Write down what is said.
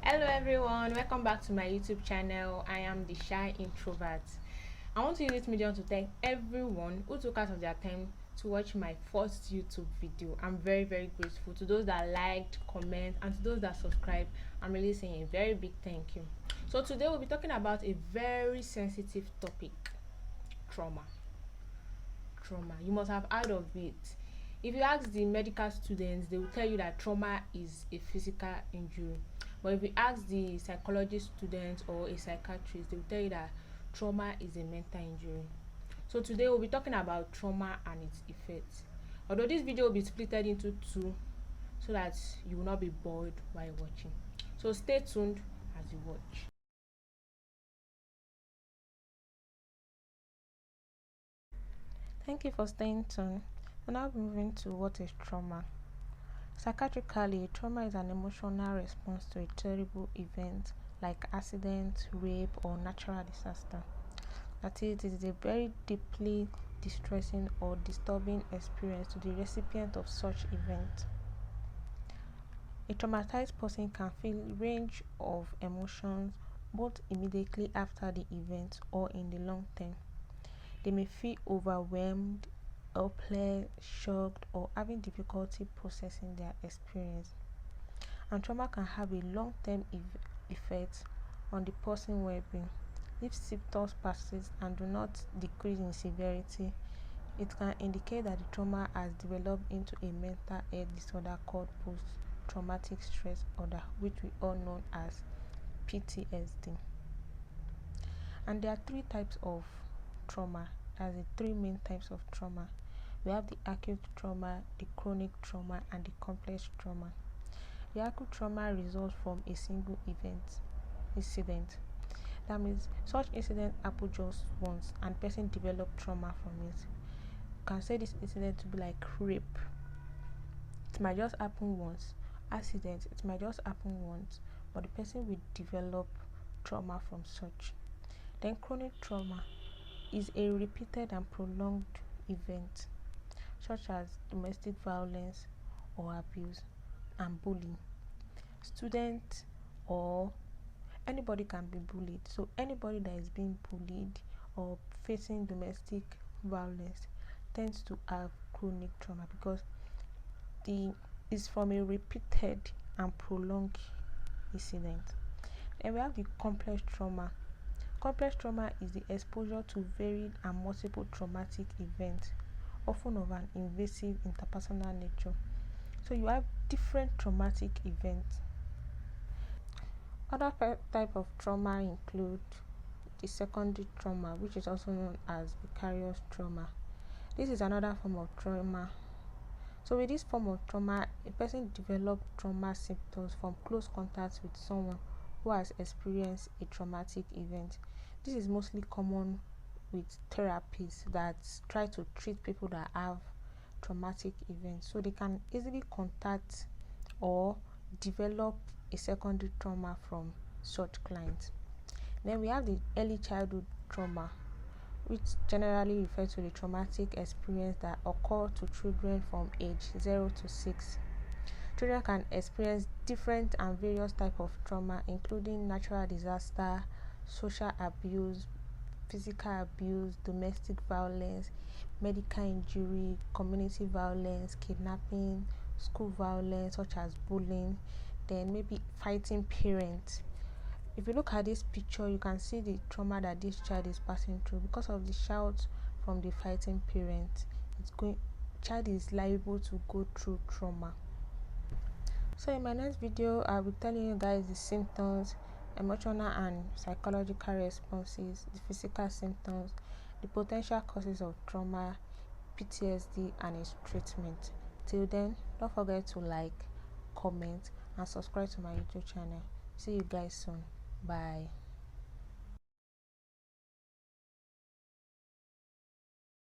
Hello everyone, welcome back to my YouTube channel. I am the shy introvert. I want to use this medium to thank everyone who took out of their time to watch my first YouTube video. I'm very grateful to those that liked, comment, and to those that subscribed. I'm really saying a very big thank you. So today we'll be talking about a very sensitive topic: trauma. You must have heard of it. If you ask the medical students, they will tell you that trauma is a physical injury. But if you ask the psychology students or a psychiatrist, they will tell you that trauma is a mental injury. So today we'll be talking about trauma and its effects. Although this video will be split into two so that you will not be bored while watching. So stay tuned as you watch. Thank you for staying tuned. We're now moving to what is trauma. Psychiatrically, trauma is an emotional response to a terrible event like accident, rape, or natural disaster. That is, it is a very deeply distressing or disturbing experience to the recipient of such event. A traumatized person can feel a range of emotions both immediately after the event or in the long term. They may feel overwhelmed, helpless, shocked, or having difficulty processing their experience. And trauma can have a long-term effect on the person's well-being. If symptoms persist and do not decrease in severity, it can indicate that the trauma has developed into a mental health disorder called post-traumatic stress disorder, which we all know as PTSD. And there are three types of trauma. That's the three main types of trauma. We have the acute trauma, the chronic trauma, and the complex trauma. The acute trauma results from a single incident. That means such incident happened just once and person developed trauma from it. You can say this incident to be like rape. It might just happen once. Accident, it might just happen once, but the person will develop trauma from such. Then chronic trauma is a repeated and prolonged event, such as domestic violence or abuse and bullying. Students or anybody can be bullied. So anybody that is being bullied or facing domestic violence tends to have chronic trauma because it's from a repeated and prolonged incident. And we have the complex trauma. Complex trauma is the exposure to varied and multiple traumatic events, often of an invasive interpersonal nature. So you have different traumatic events. Other type of trauma include the secondary trauma, which is also known as vicarious trauma. This is another form of trauma. So with this form of trauma, a person develops trauma symptoms from close contact with someone who has experienced a traumatic event. This is mostly common with therapies that try to treat people that have traumatic events. So they can easily contact or develop a secondary trauma from such clients. Then we have the early childhood trauma, which generally refers to the traumatic experience that occur to children from age 0 to 6. Children can experience different and various types of trauma, including natural disaster, social abuse, physical abuse, domestic violence, medical injury, community violence, kidnapping, school violence such as bullying, then maybe fighting parents. If you look at this picture, you can see the trauma that this child is passing through because of the shouts from the fighting parents. Child is liable to go through trauma. So in my next video, I'll be telling you guys the symptoms, emotional and psychological responses, the physical symptoms, the potential causes of trauma, PTSD, and its treatment. Till then, don't forget to like, comment, and subscribe to my YouTube channel. See you guys soon. Bye.